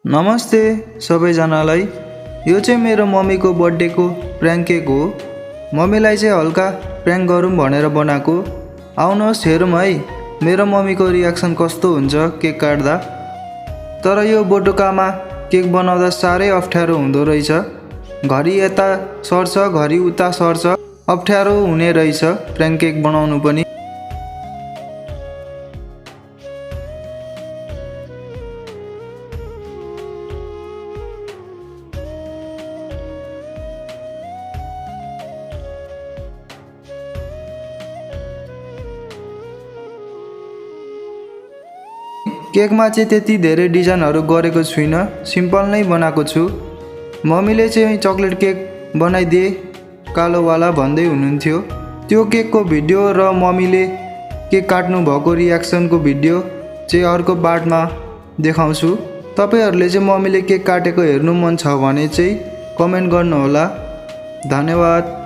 नमस्ते सबैजनालाई। यो चाहिँ मेरो मम्मीको बर्थडेको प्र्याङ्क केक हो। मम्मीलाई चाहिँ हल्का प्र्याङ्क गरौँ भनेर बनाएको। आउनुहोस् हेरौँ है मेरो मम्मीको रियाक्सन कस्तो हुन्छ केक काट्दा। तर यो बोटुकामा केक बनाउँदा साह्रै अप्ठ्यारो हुँदो रहेछ। घरि यता सर्छ घरि उता सर्छ, अप्ठ्यारो हुने रहेछ प्र्याङ्क केक बनाउनु पनि। केकमा चाहिँ त्यति धेरै डिजाइनहरू गरेको छुइनँ, सिम्पल नै बनाएको छु। मम्मीले चाहिँ चक्लेट केक बनाइदिए कालोवाला भन्दै हुनुहुन्थ्यो। त्यो केकको भिडियो र मम्मीले केक काट्नु भएको रियाक्सनको भिडियो चाहिँ अर्को पार्टमा देखाउँछु। तपाईहरूले चाहिँ मम्मीले केक काटेको हेर्नु मन छ भने चाहिँ कमेन्ट गर्नुहोला। धन्यवाद।